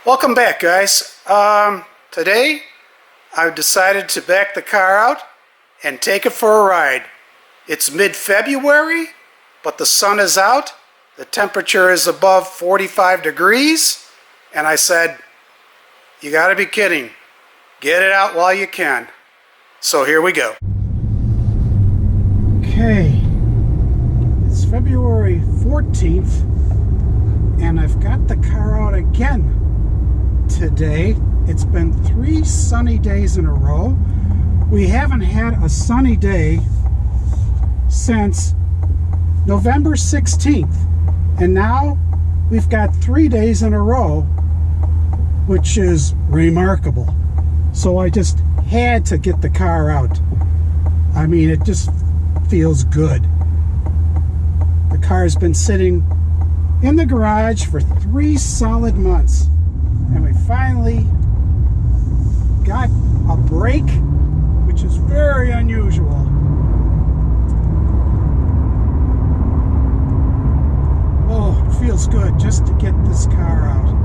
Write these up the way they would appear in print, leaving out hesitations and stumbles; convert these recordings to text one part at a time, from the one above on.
Welcome back, guys. Today I've decided to back the car out and take it for a ride. It's mid-February, but the sun is out. The temperature is above 45 degrees, and I said, you gotta be kidding. Get it out while you can. So here we go. Okay, it's February 14th, and I've got the car out again today. It's been 3 sunny days in a row. We haven't had a sunny day since November 16th, and now we've got 3 days in a row, which is remarkable. So I just had to get the car out. I mean, it just feels good. The car's been sitting in the garage for 3 solid months, and we finally got a break, which is very unusual. Oh, it feels good just to get this car out.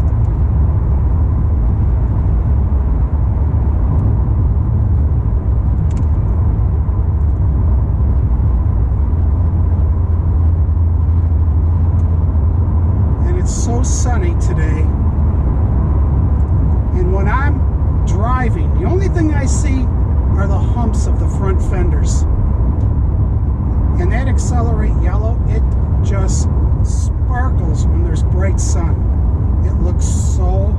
So sunny today, and when I'm driving, the only thing I see are the humps of the front fenders, and that accelerate yellow, it just sparkles when there's bright sun. It looks so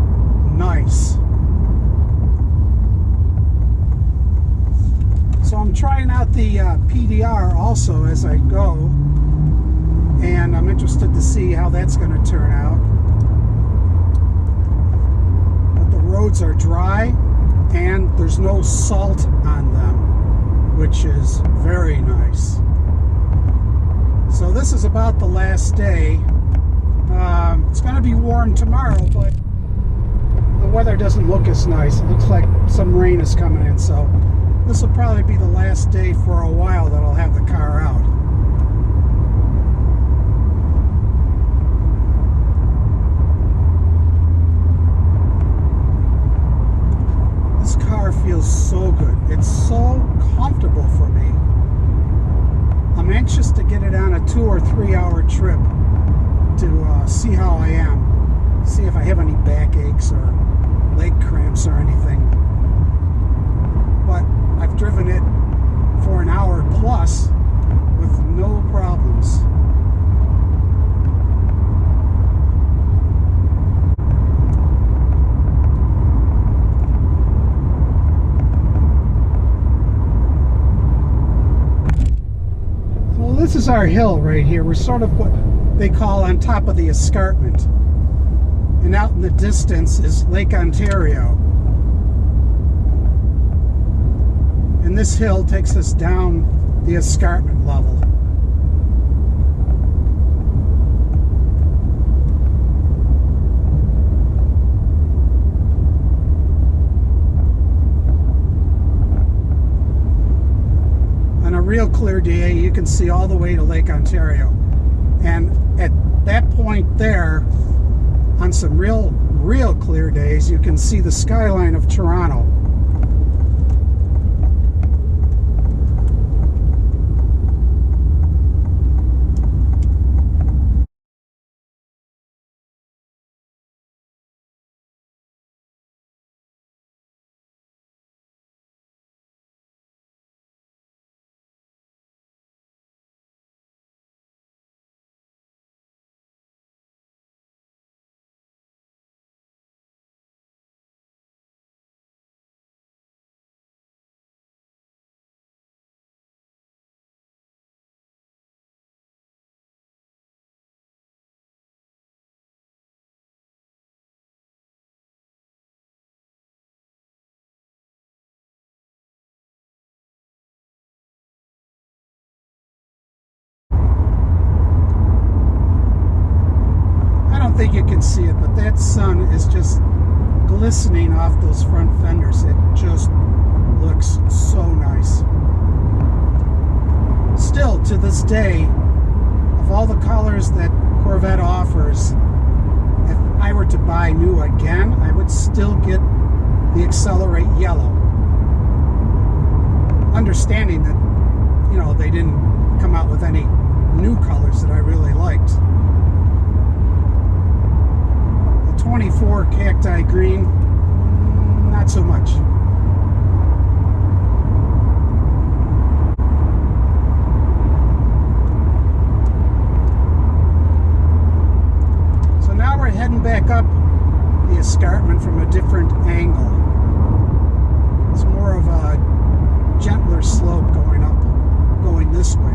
nice. So I'm trying out the PDR also as I go, and I'm interested to see how that's going to turn out. But the roads are dry and there's no salt on them, which is very nice. So this is about the last day. It's going to be warm tomorrow, but the weather doesn't look as nice. It looks like some rain is coming in, so this will probably be the last day for a while that I'll have the car out. Feels so good. It's so comfortable for me. I'm anxious to get it on a 2 or 3 hour trip to see how I am, see if I have any backaches or leg cramps or anything. But I've driven it for an hour plus with no problems. This is our hill right here. We're sort of what they call on top of the escarpment. And out in the distance is Lake Ontario. And this hill takes us down the escarpment level. Real clear day, you can see all the way to Lake Ontario, and at that point there, on some real clear days, you can see the skyline of Toronto. I don't think you can see it, but that sun is just glistening off those front fenders. It just looks so nice. Still, to this day, of all the colors that Corvette offers, if I were to buy new again, I would still get the Accelerate Yellow. Understanding that, you know, they didn't come out with any new colors that I really liked. The 24 Cacti Green, not so much. So now we're heading back up the escarpment from a different angle. It's more of a gentler slope going up, going this way.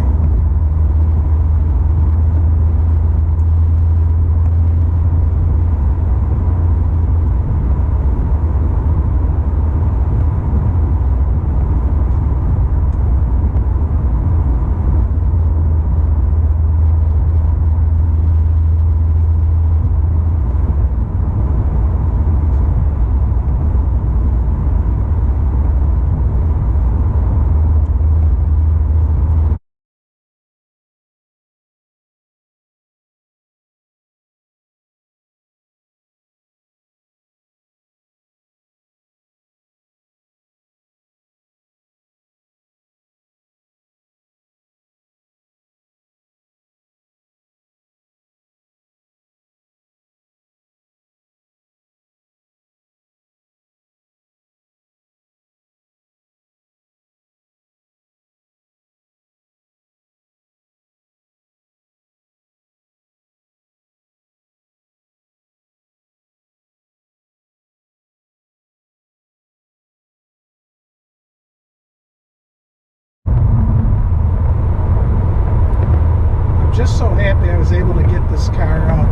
Just so happy I was able to get this car out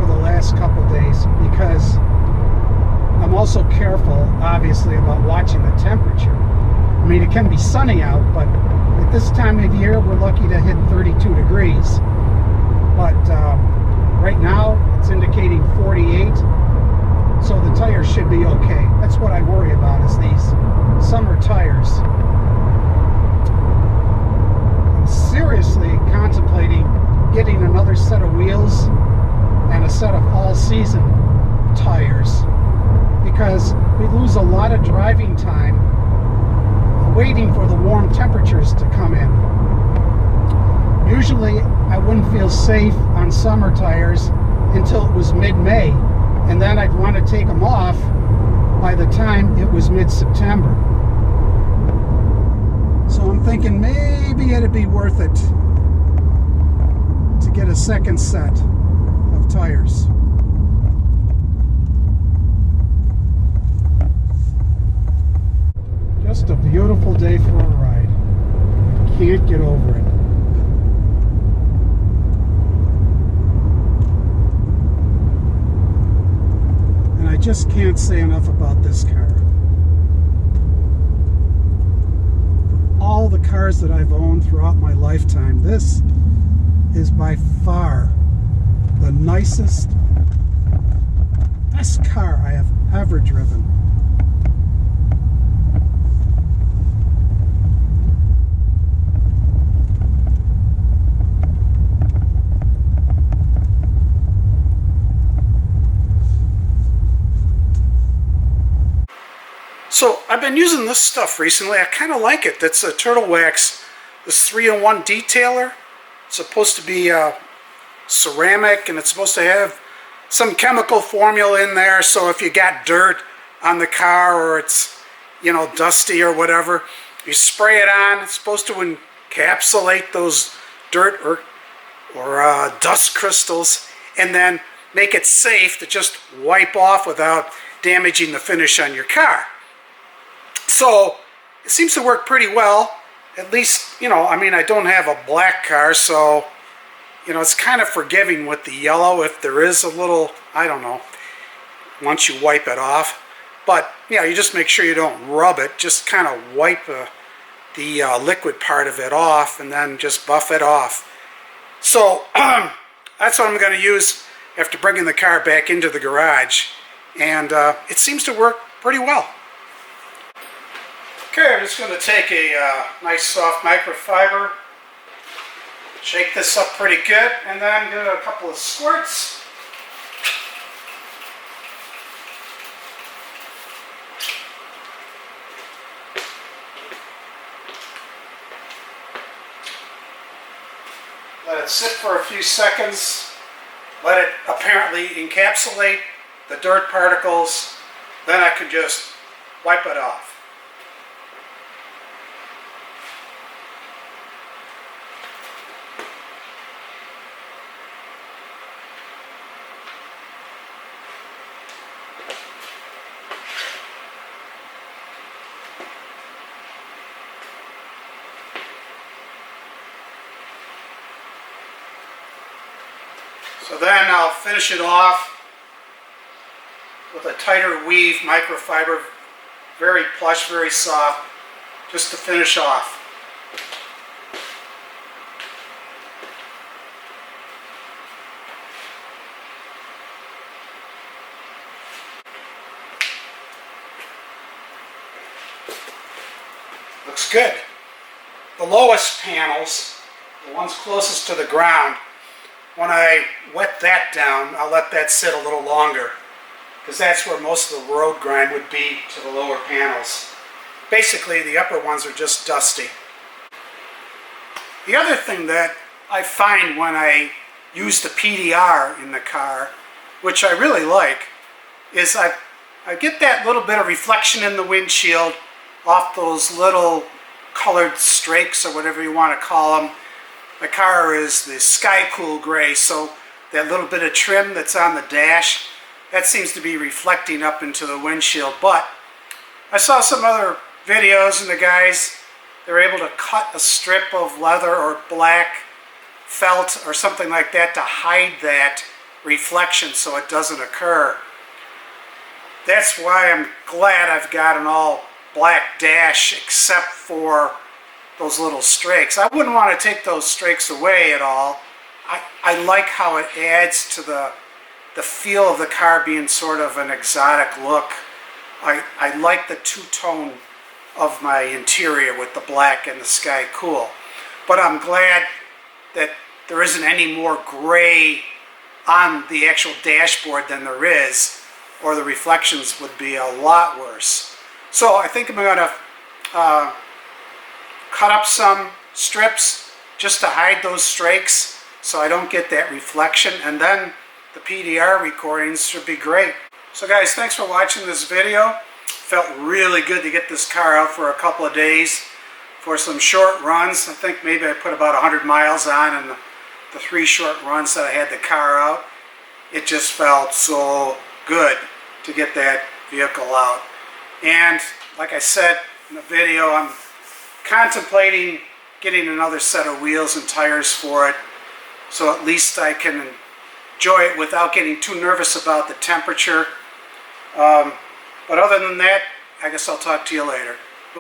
for the last couple days, because I'm also careful, obviously, about watching the temperature. I mean, it can be sunny out, but at this time of year, we're lucky to hit 32 degrees. But right now, it's indicating 48, so the tires should be okay. That's what I worry about, is these summer tires. Seriously contemplating getting another set of wheels and a set of all-season tires, because we lose a lot of driving time waiting for the warm temperatures to come in. Usually I wouldn't feel safe on summer tires until it was mid-May, and then I'd want to take them off by the time it was mid-September. So I'm thinking maybe it'd be worth it to get a second set of tires. Just a beautiful day for a ride. Can't get over it. And I just can't say enough about this car. All the cars that I've owned throughout my lifetime, this is by far the nicest, best car I have ever driven. So I've been using this stuff recently. I kind of like it. That's a Turtle Wax, this 3-in-1 detailer. It's supposed to be ceramic, and it's supposed to have some chemical formula in there, so if you got dirt on the car, or it's, you know, dusty or whatever, you spray it on. It's supposed to encapsulate those dirt or dust crystals, and then make it safe to just wipe off without damaging the finish on your car. So it seems to work pretty well. At least, you know, I mean, I don't have a black car, so, you know, it's kind of forgiving with the yellow if there is a little, I don't know, once you wipe it off. But, yeah, you just make sure you don't rub it. Just kind of wipe the liquid part of it off, and then just buff it off. So that's what I'm going to use after bringing the car back into the garage. And it seems to work pretty well. Okay, I'm just going to take a nice soft microfiber, shake this up pretty good, and then get a couple of squirts. sit for a few seconds, let it apparently encapsulate the dirt particles, then I can just wipe it off. So then I'll finish it off with a tighter weave microfiber, very plush, very soft, just to finish off. Looks good. The lowest panels, the ones closest to the ground, when I wet that down, I'll let that sit a little longer, because that's where most of the road grind would be to the lower panels. Basically, the upper ones are just dusty. The other thing that I find when I use the PDR in the car, which I really like, is I get that little bit of reflection in the windshield off those little colored streaks, or whatever you want to call them. My car is the sky cool gray, so that little bit of trim that's on the dash, that seems to be reflecting up into the windshield. But I saw some other videos, and the guys, they're able to cut a strip of leather or black felt or something like that to hide that reflection so it doesn't occur. That's why I'm glad I've got an all black dash except for those little streaks. I wouldn't want to take those streaks away at all. I like how it adds to the feel of the car being sort of an exotic look. I like the two-tone of my interior with the black and the sky cool. But I'm glad that there isn't any more gray on the actual dashboard than there is, or the reflections would be a lot worse. So I think I'm going to cut up some strips just to hide those streaks so I don't get that reflection, and then the PDR recordings should be great. So guys, thanks for watching this video. Felt really good to get this car out for a couple of days for some short runs. I think maybe I put about 100 miles on in the 3 short runs that I had the car out. It just felt so good to get that vehicle out. And like I said in the video, I'm contemplating getting another set of wheels and tires for it, so at least I can enjoy it without getting too nervous about the temperature. But other than that, I guess I'll talk to you later.